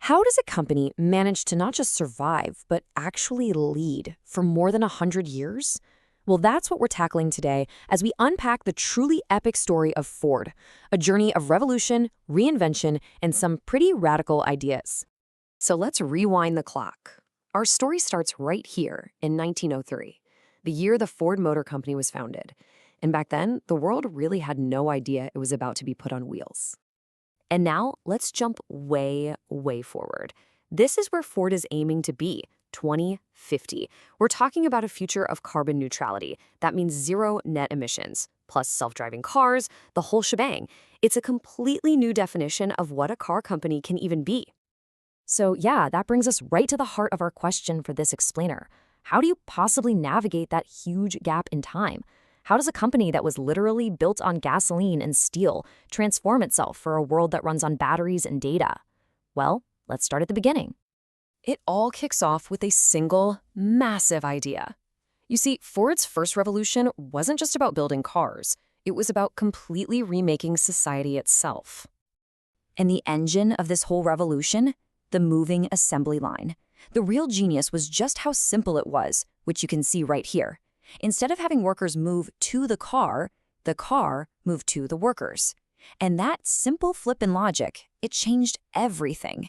How does a company manage to not just survive, but actually lead for more than 100 years? Well, that's what we're tackling today as we unpack the truly epic story of Ford, a journey of revolution, reinvention, and some pretty radical ideas. So let's rewind the clock. Our story starts right here in 1903, the year the Ford Motor Company was founded. And back then, the world really had no idea it was about to be put on wheels. And now, let's jump way, way forward. This is where Ford is aiming to be, 2050. We're talking about a future of carbon neutrality. That means zero net emissions, plus self-driving cars, the whole shebang. It's a completely new definition of what a car company can even be. So yeah, that brings us right to the heart of our question for this explainer. How do you possibly navigate that huge gap in time? How does a company that was literally built on gasoline and steel transform itself for a world that runs on batteries and data? Well, let's start at the beginning. It all kicks off with a single, massive idea. You see, Ford's first revolution wasn't just about building cars. It was about completely remaking society itself. And the engine of this whole revolution? The moving assembly line. The real genius was just how simple it was, which you can see right here. Instead of having workers move to the car moved to the workers. And that simple flip in logic, it changed everything.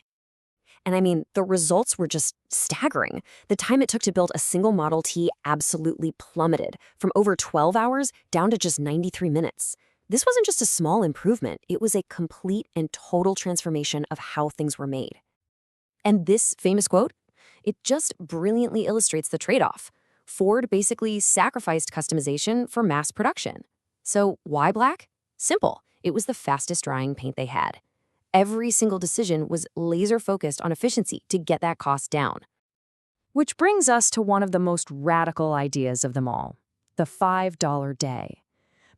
And I mean, the results were just staggering. The time it took to build a single Model T absolutely plummeted, from over 12 hours down to just 93 minutes. This wasn't just a small improvement, it was a complete and total transformation of how things were made. And this famous quote, it just brilliantly illustrates the trade-off. Ford basically sacrificed customization for mass production. So why black? Simple. It was the fastest drying paint they had. Every single decision was laser-focused on efficiency to get that cost down. Which brings us to one of the most radical ideas of them all, the $5 day.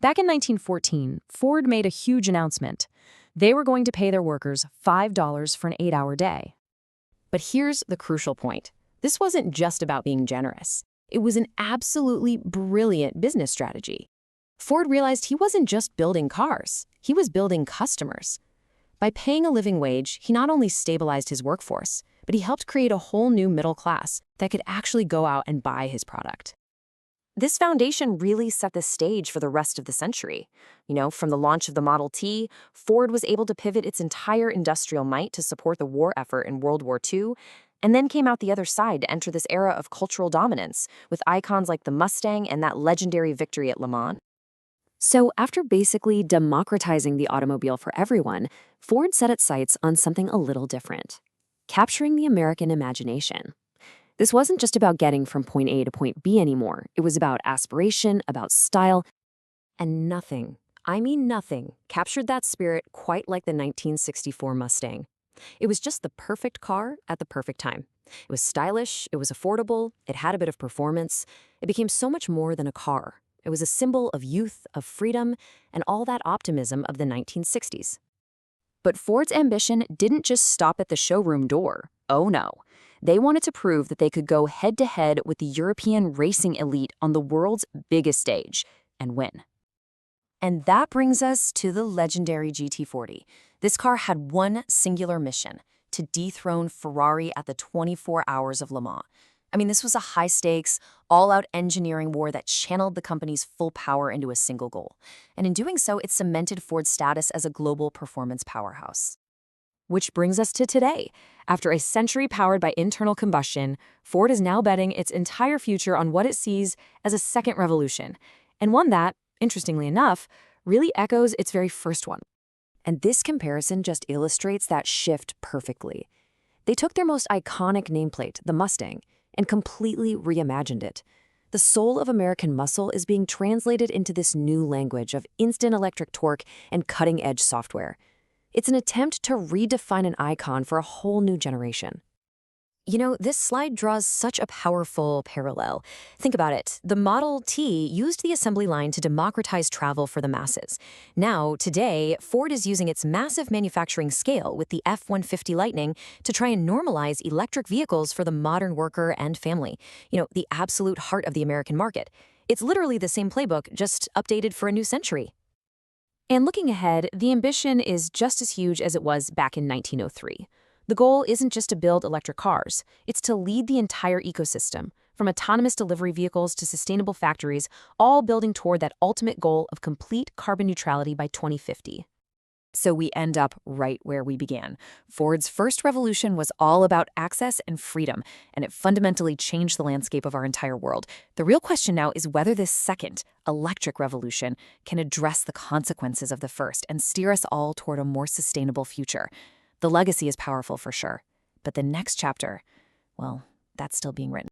Back in 1914, Ford made a huge announcement. They were going to pay their workers $5 for an 8-hour day. But here's the crucial point. This wasn't just about being generous. It was an absolutely brilliant business strategy. Ford realized he wasn't just building cars, he was building customers. By paying a living wage, he not only stabilized his workforce, but he helped create a whole new middle class that could actually go out and buy his product. This foundation really set the stage for the rest of the century. From the launch of the Model T, Ford was able to pivot its entire industrial might to support the war effort in World War II, and then came out the other side to enter this era of cultural dominance with icons like the Mustang and that legendary victory at Le Mans. So after basically democratizing the automobile for everyone, Ford set its sights on something a little different, capturing the American imagination. This wasn't just about getting from point A to point B anymore. It was about aspiration, about style, and nothing, I mean nothing, captured that spirit quite like the 1964 Mustang. It was just the perfect car at the perfect time. It was stylish, it was affordable, it had a bit of performance. It became so much more than a car. It was a symbol of youth, of freedom, and all that optimism of the 1960s. But Ford's ambition didn't just stop at the showroom door. Oh no. They wanted to prove that they could go head-to-head with the European racing elite on the world's biggest stage and win. And that brings us to the legendary GT40. This car had one singular mission, to dethrone Ferrari at the 24 Hours of Le Mans. I mean, this was a high-stakes, all-out engineering war that channeled the company's full power into a single goal. And in doing so, it cemented Ford's status as a global performance powerhouse. Which brings us to today. After a century powered by internal combustion, Ford is now betting its entire future on what it sees as a second revolution, and one that, interestingly enough, really echoes its very first one. And this comparison just illustrates that shift perfectly. They took their most iconic nameplate, the Mustang, and completely reimagined it. The soul of American muscle is being translated into this new language of instant electric torque and cutting-edge software. It's an attempt to redefine an icon for a whole new generation. This slide draws such a powerful parallel. Think about it. The Model T used the assembly line to democratize travel for the masses. Now, today, Ford is using its massive manufacturing scale with the F-150 Lightning to try and normalize electric vehicles for the modern worker and family. The absolute heart of the American market. It's literally the same playbook, just updated for a new century. And looking ahead, the ambition is just as huge as it was back in 1903. The goal isn't just to build electric cars, it's to lead the entire ecosystem, from autonomous delivery vehicles to sustainable factories, all building toward that ultimate goal of complete carbon neutrality by 2050. So we end up right where we began. Ford's first revolution was all about access and freedom, and it fundamentally changed the landscape of our entire world. The real question now is whether this second, electric revolution, can address the consequences of the first and steer us all toward a more sustainable future. The legacy is powerful for sure, but the next chapter, well, that's still being written.